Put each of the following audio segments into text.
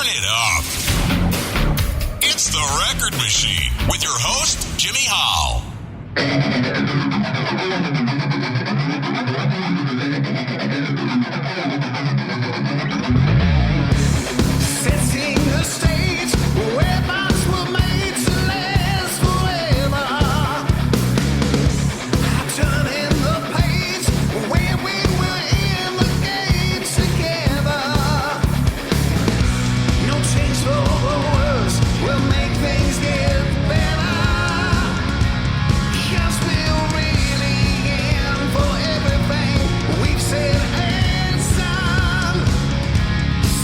Turn it up. It's The Record Machine with your host, Jimmy Howell. Setting the stage where bonds were made to last forever. Turning the page where we were in the game together. No change for the worse will make things get better. 'Cause we're really in for everything we've said and done.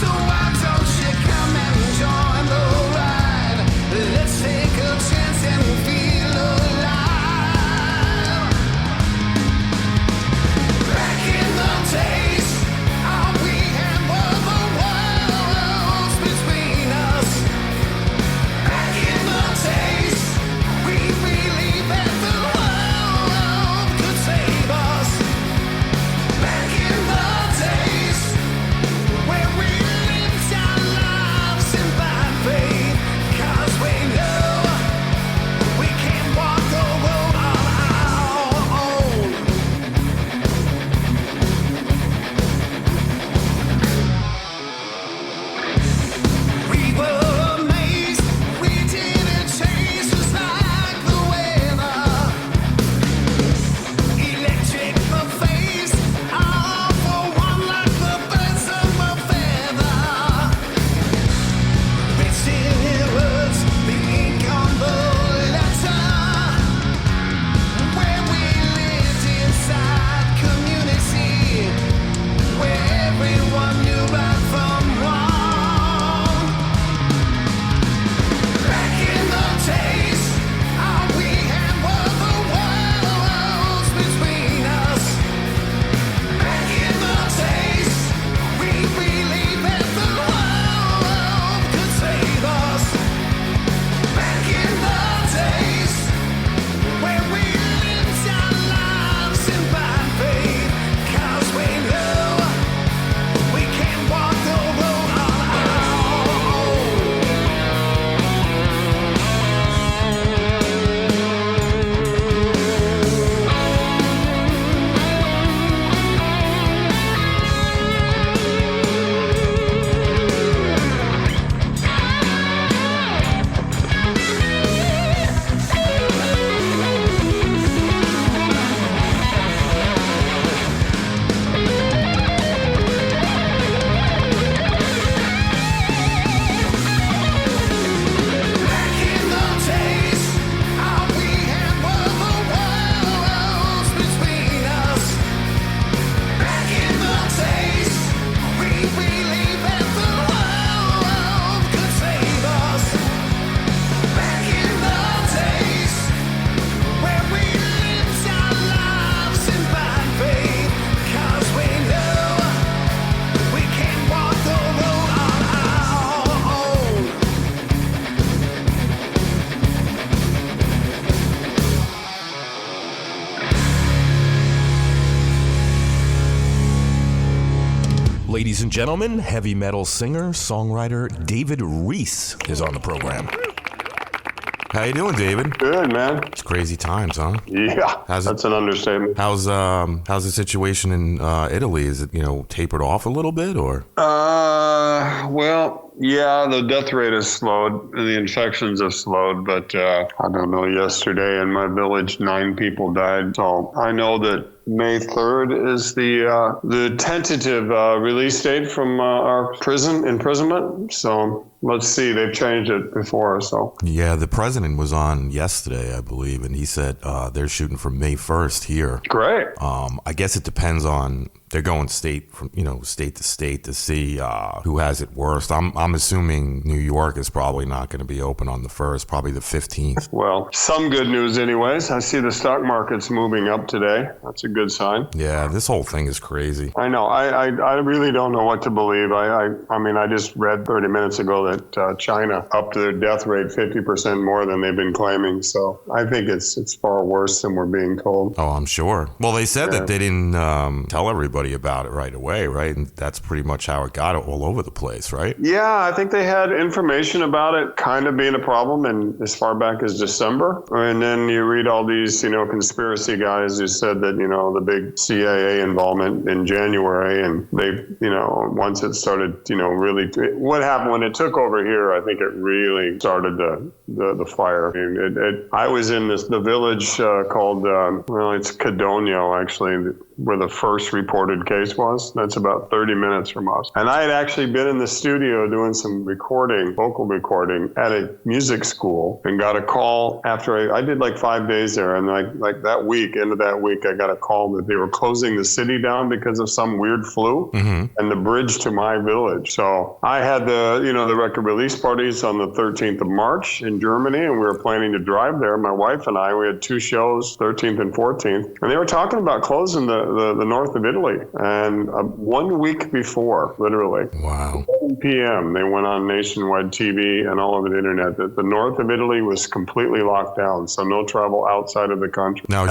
So why don't you come and join the ride? Let's take a chance and feel alive. Back in the days, all we had were the worlds between us. Back in the days, we believed that the world could save us. Back in the days, where we lived our lives in blind faith, 'cause we know we can't walk the road on our own. We were amazed, we didn't change just like the weather. Electric the face, all for one like the birds of a feather. Written in words, the ink on the letter. Where we lived inside community, where everyone knew right from wrong. Back in the days, all we had were the worlds between us. Back in the days, we believed that the world could save us. Back in the days, where we lived our lives in blind faith, 'cause we know we can't walk the road on our own. Back in the days, all we had were the worlds between us. Back in the days, we believed that the world could save us. Back in the days, where we lived our lives in blind faith, 'cause we know we can't walk the road on our own. Ladies and gentlemen, heavy metal singer, songwriter David Reece is on the program. How you doing, David? Good, man. It's crazy times, huh? Yeah, How's it- that's an understatement. How's the situation in Italy? Is it, tapered off a little bit, or? Well, yeah, the death rate has slowed, and the infections have slowed, but I don't know, yesterday in my village, 9 people died. So I know that May 3rd is the tentative release date from our imprisonment. So let's see, they've changed it before, so. Yeah, the president was on yesterday, I believe, and he said they're shooting for May 1st here. Great. I guess it depends on, they're going state to state to see who has it worst. I'm assuming New York is probably not going to be open on the 1st, probably the 15th. Well, some good news anyways. I see the stock market's moving up today. That's a good sign. Yeah, this whole thing is crazy. I know. I really don't know what to believe. I mean, I just read 30 minutes ago that China upped their death rate 50% more than they've been claiming. So I think it's far worse than we're being told. Oh, I'm sure. Well, they said that they didn't tell everybody everybody about it right away, right? And that's pretty much how it got all over the place, right? Yeah, I think they had information about it kind of being a problem in as far back as December. And then you read all these, conspiracy guys who said that, the big CIA involvement in January, and they, once it started, really, what happened when it took over here, I think it really started the fire. I was in the village called, it's Cadonio, actually, where the first reported case was. That's about 30 minutes from us. And I had actually been in the studio doing some vocal recording at a music school, and got a call after I did like 5 days there. And like that week, end of that week, I got a call that they were closing the city down because of some weird flu and the bridge to my village. So I had the record release parties on the 13th of March in Germany, and we were planning to drive there. My wife and I, we had 2 shows, 13th and 14th. And they were talking about closing the north of Italy. And 1 week before, literally, wow, 7 p.m., they went on nationwide TV and all over the internet that the north of Italy was completely locked down, so no travel outside of the country. Now,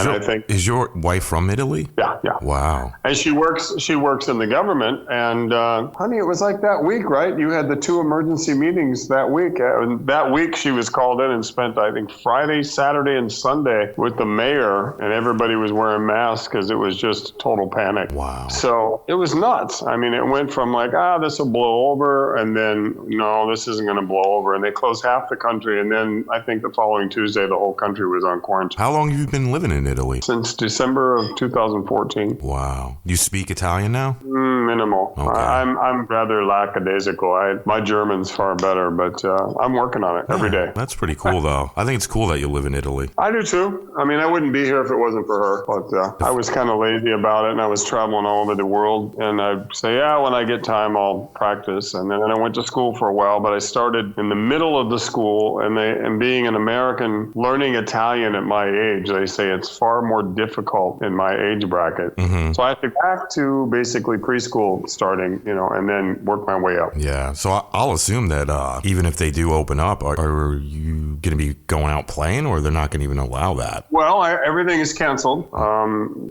is your wife from Italy? Yeah. Wow. And she works in the government. And honey, it was like that week, right? You had the 2 emergency meetings that week. That week, she was called in and spent, I think, Friday, Saturday, and Sunday with the mayor, and everybody was wearing masks because it was just total panic. Wow. So it was nuts. I mean, it went from like, this will blow over, and then, no, this isn't going to blow over. And they closed half the country. And then I think the following Tuesday, the whole country was on quarantine. How long have you been living in Italy? Since December of 2014. Wow. You speak Italian now? Minimal. Okay. I'm rather lackadaisical. My German's far better, but I'm working on it every day. That's pretty cool, though. I think it's cool that you live in Italy. I do, too. I mean, I wouldn't be here if it wasn't for her, but I was kind of lazy about it, and I was traveling all over the world, and I'd say, when I get time, I'll practice. And then I went to school for a while, but I started in the middle of the school, and being an American, learning Italian at my age, they say it's far more difficult in my age bracket. Mm-hmm. So I had to go back to basically preschool starting, and then work my way up. Yeah. So I'll assume that even if they do open up, are you going to be going out playing, or they're not going to even allow that? Well, everything is canceled.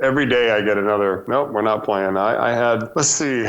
Every day I get another, nope, we're not playing. I had, let's see,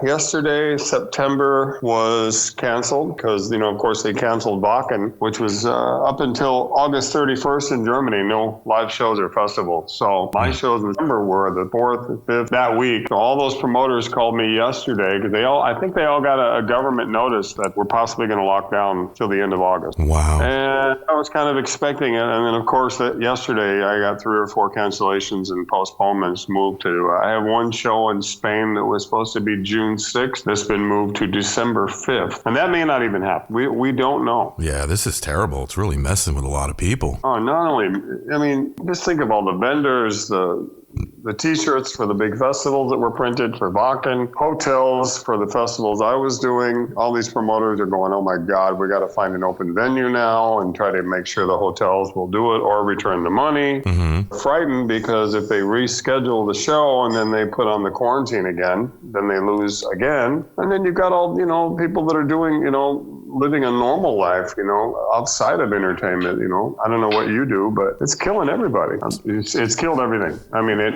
yesterday, September was canceled because, of course they canceled Wacken, which was up until August 31st in Germany, no live shows or festivals. So my shows in December were the 4th and 5th that week. So all those promoters called me yesterday because I think they all got a government notice that we're possibly going to lock down till the end of August. Wow. And I was kind of expecting it. And then, of course, yesterday I got 3 or 4 cancellations and postponements moved to, I have 1 show in Spain that was supposed to be June 6th. That's been moved to December 5th. And that may not even happen. We don't know. Yeah, this is terrible. It's really messing with a lot of people. Oh, not only, just think of all the vendors, the T-shirts for the big festivals that were printed for Wacken, hotels for the festivals I was doing. All these promoters are going, oh my God, we got to find an open venue now and try to make sure the hotels will do it or return the money. Mm-hmm. Frightened because if they reschedule the show and then they put on the quarantine again, then they lose again. And then you've got all, people that are doing, living a normal life, outside of entertainment, I don't know what you do, but it's killing everybody. It's killed everything.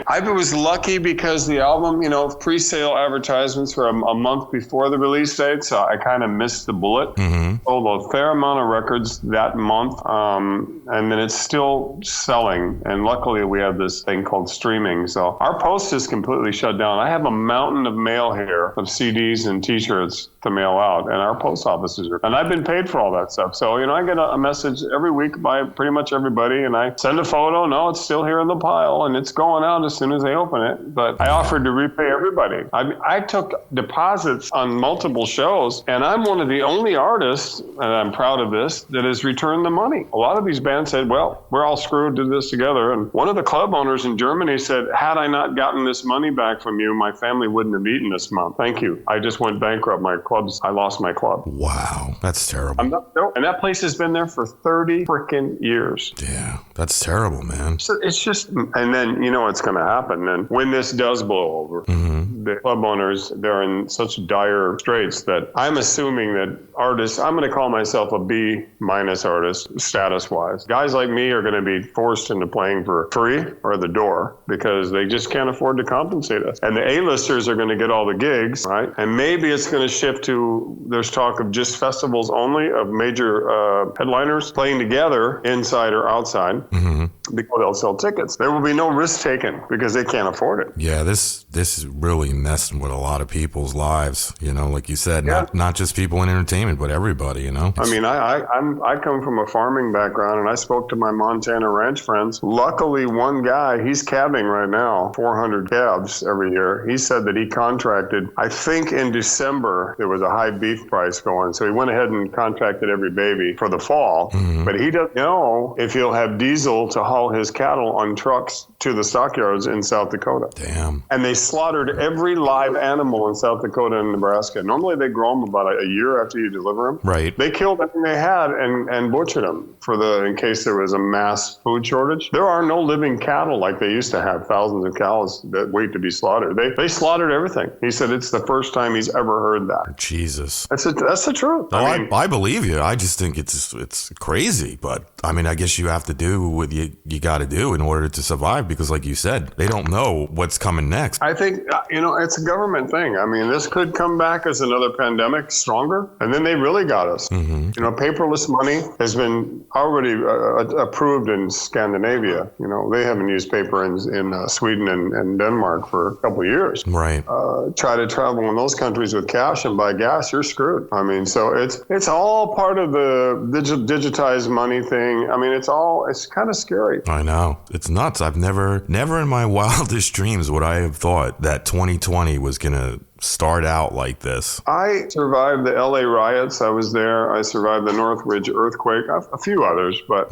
I was lucky because the album, pre-sale advertisements were a month before the release date, so I kind of missed the bullet. Mm-hmm. Sold a fair amount of records that month, and then it's still selling. And luckily, we have this thing called streaming. So our post is completely shut down. I have a mountain of mail here of CDs and T-shirts to mail out, and our post offices are. And I've been paid for all that stuff. So, I get a message every week by pretty much everybody, and I send a photo. No, it's still here in the pile, and it's going out as soon as they open it. But I offered to repay everybody. I took deposits on multiple shows, and I'm one of the only artists, and I'm proud of this, that has returned the money. A lot of these bands said, well, we're all screwed, did this together. And one of the club owners in Germany said, had I not gotten this money back from you, my family wouldn't have eaten this month. Thank you. I just went bankrupt. My club clubs, I lost my club. Wow, that's terrible. And that place has been there for 30 freaking years. Yeah, that's terrible, man. So it's just, and then you know what's going to happen. Then when this does blow over, the club owners, they're in such dire straits that I'm assuming that artists, I'm going to call myself a B- artist, status-wise. Guys like me are going to be forced into playing for free or the door because they just can't afford to compensate us. And the A-listers are going to get all the gigs, right? And maybe it's going to shift to, there's talk of just festivals only, of major headliners playing together inside or outside because they'll sell tickets. There will be no risk taken because they can't afford it. Yeah, this is really messing with a lot of people's lives, you know, like you said, not just people in entertainment, but everybody, you know? I mean, I come from a farming background, and I spoke to my Montana ranch friends. Luckily, one guy, he's cabbing right now, 400 cabs every year. He said that he contracted, I think in December, there was a high beef price going, so he went ahead and contracted every baby for the fall, but he doesn't know if he'll have diesel to haul his cattle on trucks to the stockyards in South Dakota. Damn. And they slaughtered every live animal in South Dakota and Nebraska. Normally they grow them about a year after you deliver them. Right. They killed everything they had and butchered them in case there was a mass food shortage. There are no living cattle like they used to have, thousands of cows that wait to be slaughtered. They slaughtered everything. He said it's the first time he's ever heard that. Jesus. That's the truth. No, I believe you. I just think it's crazy. But I mean, I guess you have to do what you got to do in order to survive because, like you said, they don't know what's coming next. I think, it's a government thing. I mean, this could come back as another pandemic stronger, and then they really got us. Paperless money has been already approved in Scandinavia. You know, they haven't used paper in Sweden and Denmark for a couple of years. Right. Try to travel in those countries with cash and buy gas, you're screwed. I mean, so it's all part of the digitized money thing. I mean, it's kind of scary. I know. It's nuts. I've never in my wildest dreams would I have thought that 2020 was going to start out like this. I survived the LA riots. I was there. I survived the Northridge earthquake, a few others, but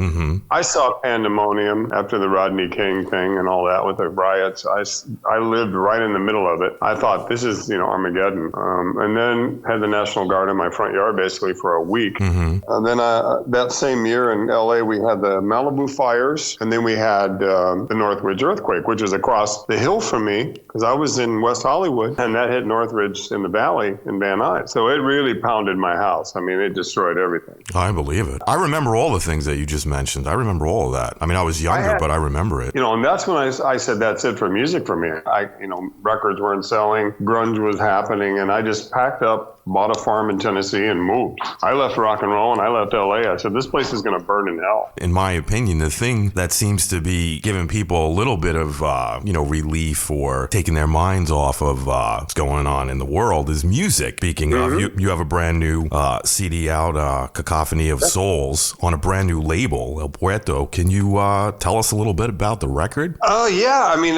I saw pandemonium after the Rodney King thing and all that with the riots. I lived right in the middle of it. I thought this is, Armageddon. And then had the National Guard in my front yard basically for a week. And then that same year in LA, we had the Malibu fires, and then we had the Northridge earthquake, which was across the hill from me because I was in West Hollywood, and that hit Northridge in the valley in Van Nuys. So it really pounded my house. I mean, it destroyed everything. I believe it. I remember all the things that you just mentioned. I remember all of that. I mean, I was younger, but I remember it. And that's when I said, that's it for music for me. Records weren't selling, grunge was happening, and I just packed up, bought a farm in Tennessee and moved. I left rock and roll and I left LA. I said, this place is going to burn in hell. In my opinion, the thing that seems to be giving people a little bit of, relief or taking their minds off of what's going on in the world is music. Speaking of, you have a brand new CD out, Cacophony of Souls, on a brand new label, El Puerto. Can you tell us a little bit about the record? Oh, yeah. I mean,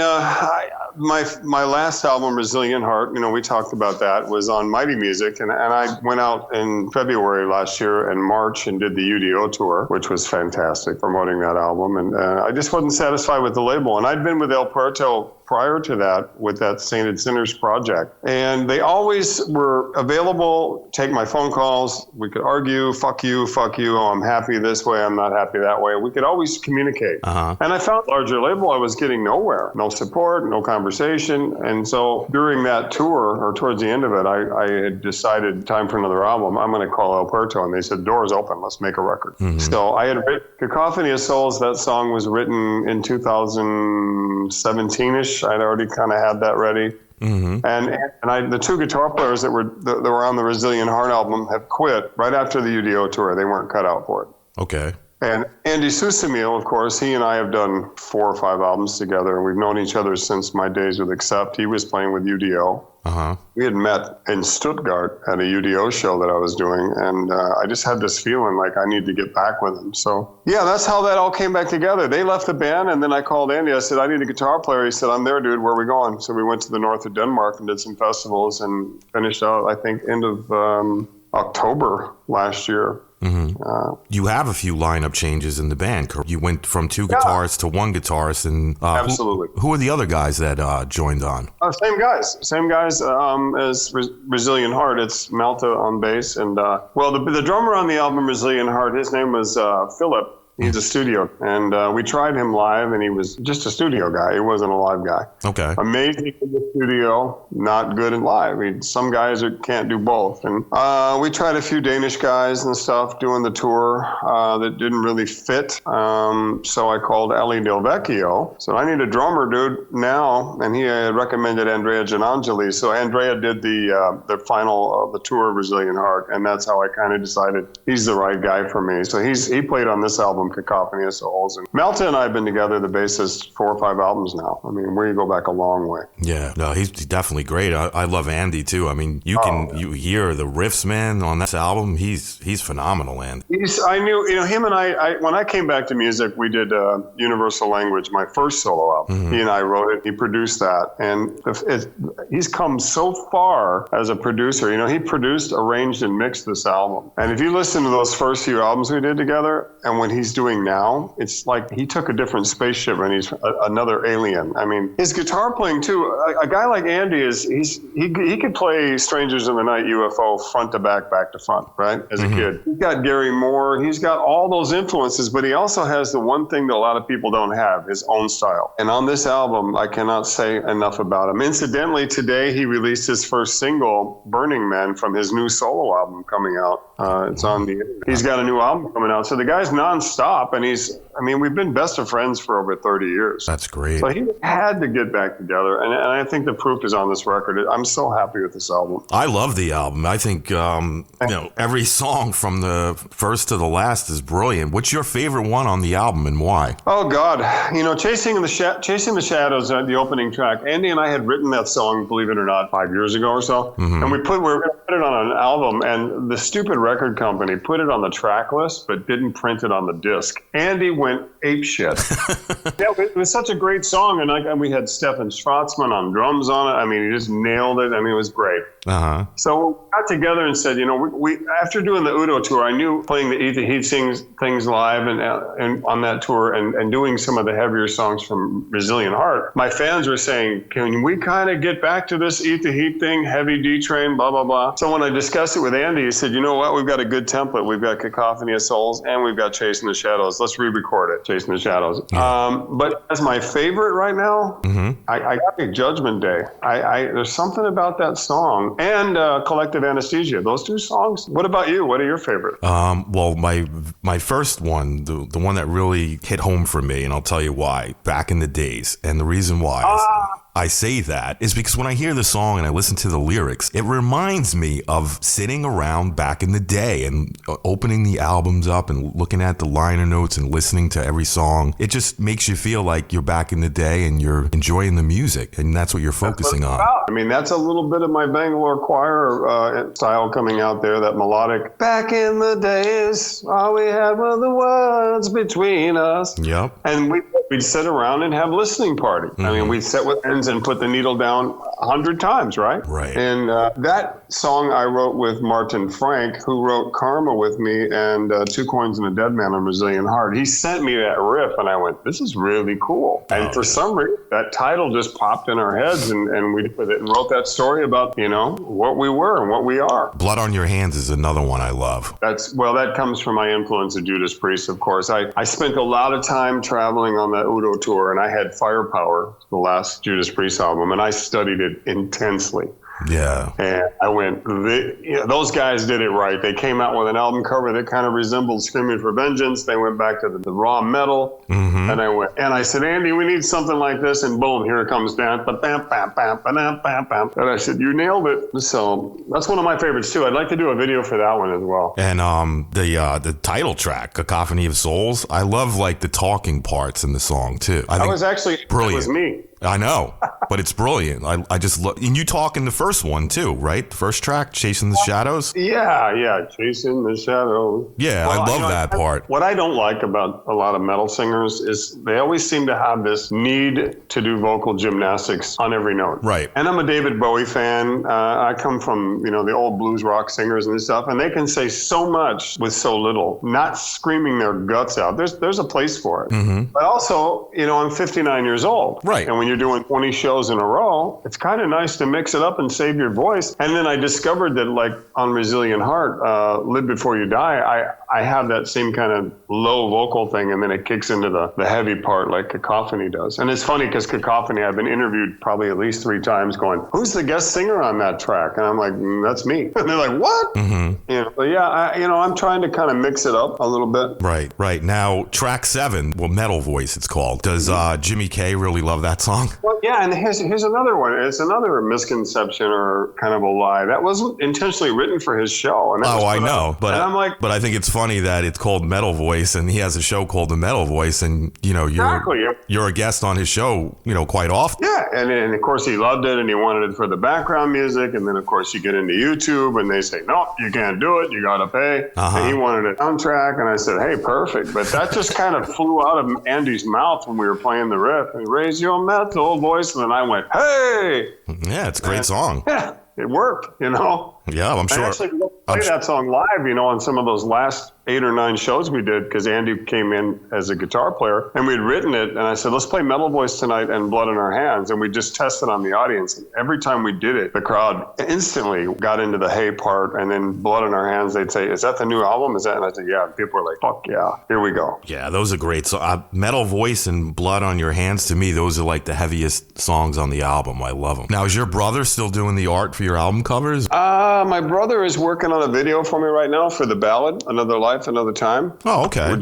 my last album, Resilient Heart, we talked about that, was on Mighty Music. And I went out in February last year and March and did the U.D.O tour, which was fantastic, promoting that album. And I just wasn't satisfied with the label. And I'd been with El Puerto prior to that with that Sainted Sinners project. And they always were available, take my phone calls. We could argue, fuck you. Oh, I'm happy this way. I'm not happy that way. We could always communicate. And I found larger label, I was getting nowhere. No support, no conversation. And so during that tour, or towards the end of it, I had decided time for another album. I'm going to call El Puerto. And they said, doors open. Let's make a record. So I had written Cacophony of Souls. That song was written in 2017-ish. I'd already kind of had that ready. And the two guitar players that were on the Resilient Heart album have quit right after the U.D.O tour. They weren't cut out for it. Okay. And Andy Susemihl, of course, he and I have done 4 or 5 albums together, and we've known each other since my days with Accept. He was playing with U.D.O. We had met in Stuttgart at a U.D.O show that I was doing, and I just had this feeling like I need to get back with him. So, yeah, that's how that all came back together. They left the band, and then I called Andy. I said, I need a guitar player. He said, I'm there, dude. Where are we going? So we went to the north of Denmark and did some festivals and finished out, I think, end of October last year. You have a few lineup changes in the band. You went from 2 guitarists to 1 guitarist, and Absolutely. Who are the other guys that joined on? Same guys as Brazilian Heart. It's Malta on bass, and the drummer on the album Brazilian Heart, his name was Philip. He's a studio, and we tried him live, and he was just a studio guy. He wasn't a live guy. Okay. Amazing in the studio, not good in live. Some guys can't do both. And we tried a few Danish guys and stuff doing the tour that didn't really fit. So I called Ali Del Vecchio. So I need a drummer, dude, now. And he had recommended Andrea Gianangeli. So Andrea did the final of the tour, Brazilian Heart, and that's how I kind of decided he's the right guy for me. So he played on this album, Cacophony of Souls. And Malta and I have been together, the bassist, 4 or 5 albums now. I mean, we go back a long way. Yeah, no, he's definitely great. I love Andy too. I mean, you hear the riffs, man, on this album. He's phenomenal, Andy. I knew, him and I when I came back to music, we did Universal Language, my first solo album. He and I wrote it. He produced that, and he's come so far as a producer. He produced, arranged, and mixed this album. And if you listen to those first few albums we did together, and when he's doing now, it's like he took a different spaceship and he's another alien. I mean, his guitar playing too. A guy like Andy he could play Strangers in the Night, UFO, front to back to front, right? As a kid, he's got Gary Moore. He's got all those influences, but he also has the one thing that a lot of people don't have: his own style. And on this album, I cannot say enough about him. Incidentally, today he released his first single, "Burning Man," from his new solo album coming out. It's on the internet. He's got a new album coming out. So the guy's nonstop, and we've been best of friends for over 30 years. That's great. So he had to get back together, and I think the proof is on this record. I'm so happy with this album. I love the album. I think every song from the first to the last is brilliant. What's your favorite one on the album, and why? Oh God, Chasing the Shadows, the opening track. Andy and I had written that song, believe it or not, 5 years ago or so, and we were going to put it on an album, and the stupid record company put it on the track list, but didn't print it on the disc. Andy went apeshit. It was such a great song, and we had Stefan Schwarzman on drums on it. I mean, he just nailed it. I mean, it was great. So we got together and said, we after doing the U.D.O tour, I knew playing the Eat the Heat things live and on that tour and doing some of the heavier songs from Brazilian Heart, my fans were saying, can we kind of get back to this Eat the Heat thing, heavy D Train, blah, blah, blah. So when I discussed it with Andy, he said, you know what, we've got a good template. We've got Cacophony of Souls and we've got Chasing the Shadows. Let's re-record it, Chasing the Shadows. But as my favorite right now, I got to Judgment Day. There's something about that song and Collective Anesthesia. Those 2 songs. What about you? What are your favorite? Well, my first one, the one that really hit home for me, and I'll tell you why, Back in the Days. And the reason why I say that is because when I hear the song and I listen to the lyrics, it reminds me of sitting around back in the day and opening the albums up and looking at the liner notes and listening to every song. It just makes you feel like you're back in the day and you're enjoying the music, and that's what you're focusing on. I mean, that's a little bit of my Bangalore Choir style coming out there, that melodic. Back in the days, all we had were the words between us. Yep. And we'd sit around and have listening party. I mean, we'd sit with friends and put the needle down 100 times, right? Right. And that song I wrote with Martin Frank, who wrote Karma with me and 2 Coins and a Dead Man on Brazilian Heart. He sent me that riff, and I went, this is really cool. And for some reason, that title just popped in our heads, and we did with it and wrote that story about, what we were and what we are. Blood on Your Hands is another one I love. That comes from my influence of Judas Priest, of course. I spent a lot of time traveling on that U.D.O tour, and I had Firepower, the last Judas Priest album, and I studied it intensely. Yeah. And I went, those guys did it right. They came out with an album cover that kind of resembled Screaming for Vengeance. They went back to the raw metal. And I said, Andy, we need something like this. And boom, here it comes down. And I said, you nailed it. So that's one of my favorites too. I'd like to do a video for that one as well. And the title track, Cacophony of Souls, I love like the talking parts in the song too. I think brilliant. It was me. I know, but it's brilliant. I just love, and you talk in the first one too, right? The first track, Chasing the Shadows. Yeah, Chasing the Shadows. Yeah, I love that part. What I don't like about a lot of metal singers is they always seem to have this need to do vocal gymnastics on every note. Right. And I'm a David Bowie fan. I come from, the old blues rock singers and stuff, and they can say so much with so little, not screaming their guts out. There's a place for it. Mm-hmm. But also, I'm 59 years old. Right. And when you're doing 20 shows in a row, it's kind of nice to mix it up and save your voice. And then I discovered that, like on Resilient Heart, Live Before You Die, I have that same kind of low vocal thing, and then it kicks into the heavy part like Cacophony does. And it's funny because Cacophony, I've been interviewed probably at least 3 times going, who's the guest singer on that track? And I'm like, that's me. And they're like, what? Mm-hmm. But yeah, I'm trying to kind of mix it up a little bit. Right. Now, track 7, Metal Voice it's called. Does Jimmy K really love that song? Well, yeah, and here's another one. It's another misconception or kind of a lie. That wasn't intentionally written for his show. And I know. But I'm like, but I think it's funny that it's called Metal Voice, and he has a show called The Metal Voice, and you're a guest on his show, quite often. Yeah, and of course he loved it, and he wanted it for the background music, and then of course you get into YouTube, and they say, no, you can't do it, you gotta pay. Uh-huh. And he wanted a soundtrack, and I said, hey, perfect. But that just kind of flew out of Andy's mouth when we were playing the riff, and raise your metal voice, and then I went, hey! Yeah, it's a great song. Yeah, it worked, Yeah, I'm sure. I actually played that song live, on some of those last 8 or 9 shows we did, because Andy came in as a guitar player, and we'd written it, and I said, let's play Metal Voice tonight and Blood in Our Hands, and we just tested on the audience. And every time we did it, the crowd instantly got into the hey part, and then Blood in Our Hands, they'd say, is that the new album? Is that? And I said, yeah. People were like, fuck yeah, here we go. Yeah, those are great. So Metal Voice and Blood on Your Hands, to me, those are like the heaviest songs on the album. I love them. Now, is your brother still doing the art for your album covers? My brother is working on a video for me right now for the ballad, Another Life, Another Time. Oh, okay.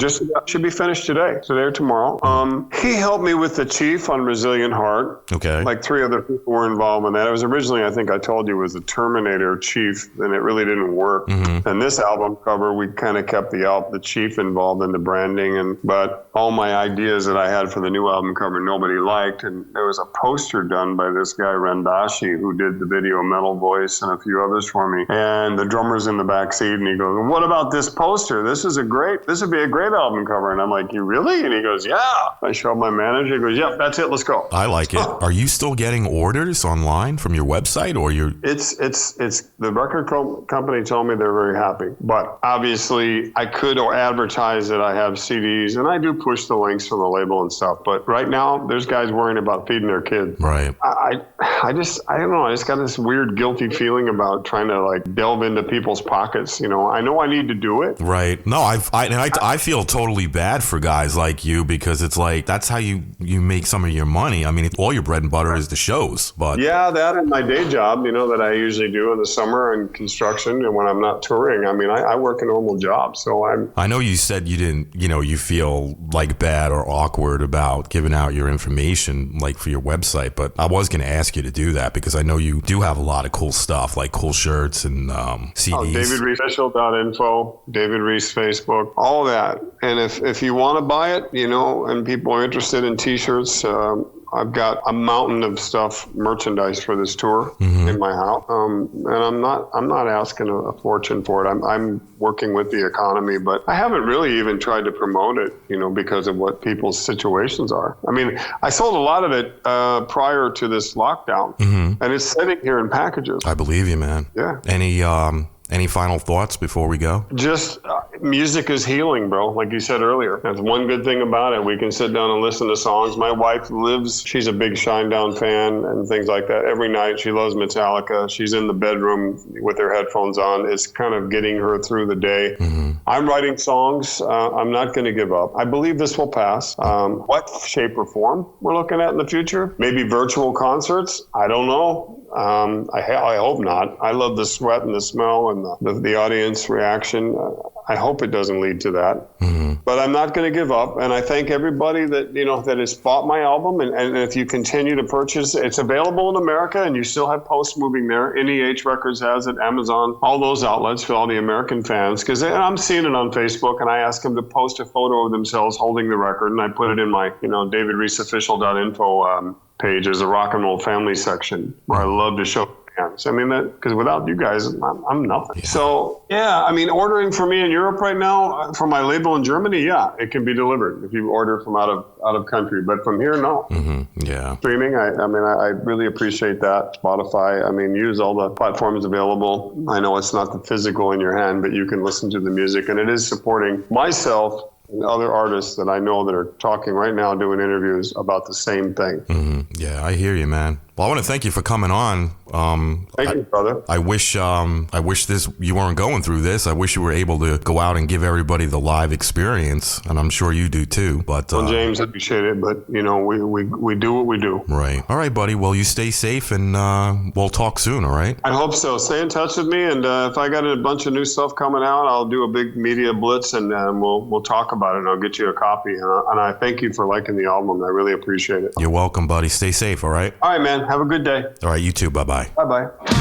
Should be finished today or tomorrow. He helped me with the Chief on Resilient Heart. Okay. Like 3 other people were involved in that. It was originally, I think I told you, was the Terminator Chief, and it really didn't work. Mm-hmm. And this album cover, we kind of kept the Chief involved in the branding, but all my ideas that I had for the new album cover, nobody liked. And there was a poster done by this guy, Rendashi, who did the video Metal Voice and a few others for me. And the drummer's in the back seat, and he goes, what about this poster? This would be a great album cover. And I'm like, you really? And he goes, yeah. I show up my manager. He goes, yep, that's it. Let's go. I like it. Are you still getting orders online from your website, or you're? It's the record company told me they're very happy, but obviously I could advertise that I have CDs, and I do push the links from the label and stuff. But right now there's guys worrying about feeding their kids. Right. I don't know. I just got this weird guilty feeling about trying to like delve into people's pockets. I know I need to do it. Right. No, I feel totally bad for guys like you, because it's like that's how you make some of your money. I mean, all your bread and butter is the shows. But yeah, that and my day job, that I usually do in the summer in construction, and when I'm not touring, I mean, I work a normal job. So I know you said you didn't, you feel like bad or awkward about giving out your information like for your website, but I was going to ask you to do that because I know you do have a lot of cool stuff like cool shirts and CDs. Oh, DavidReeceOfficial.info, David Reece Facebook, all that. And if you want to buy it, and people are interested in t-shirts, I've got a mountain of stuff, merchandise for this tour in my house, and I'm not asking a fortune for it. I'm working with the economy, but I haven't really even tried to promote it, because of what people's situations are. I mean, I sold a lot of it prior to this lockdown, and it's sitting here in packages. I believe you, man. Yeah. Any final thoughts before we go? Just music is healing, bro. Like you said earlier. That's one good thing about it. We can sit down and listen to songs. My wife she's a big Shinedown fan and things like that. Every night she loves Metallica. She's in the bedroom with her headphones on. It's kind of getting her through the day. I'm writing songs. I'm not going to give up. I believe this will pass. What shape or form we're looking at in the future? Maybe virtual concerts? I don't know. I hope not. I love the sweat and the smell and the audience reaction. I hope it doesn't lead to that. But I'm not going to give up. And I thank everybody that that has bought my album. And if you continue to purchase, it's available in America, and you still have post moving there. NEH Records has it, Amazon, all those outlets for all the American fans. Because I'm seeing it on Facebook, and I ask them to post a photo of themselves holding the record, and I put it in my DavidReeceOfficial.info page, there's a rock and roll family section where I love to show bands. I mean, because without you guys, I'm nothing. Yeah. So, yeah, I mean, ordering for me in Europe right now, for my label in Germany, yeah, it can be delivered if you order from out of country. But from here, no. Yeah. Streaming, I really appreciate that. Spotify, I mean, use all the platforms available. I know it's not the physical in your hand, but you can listen to the music, and it is supporting myself and other artists that I know that are talking right now, doing interviews about the same thing. Yeah, I hear you, man. Well, I want to thank you for coming on. Thank you, brother. I wish this you weren't going through this. I wish you were able to go out and give everybody the live experience, and I'm sure you do too. But Well, James, I appreciate it, but we do what we do. Right. All right, buddy. Well, you stay safe, and we'll talk soon. All right. I hope so. Stay in touch with me, and if I got a bunch of new stuff coming out, I'll do a big media blitz, and we'll talk about it. And I'll get you a copy. And I thank you for liking the album. I really appreciate it. You're welcome, buddy. Stay safe. All right. All right, man. Have a good day. All right. You too. Bye bye. Bye bye.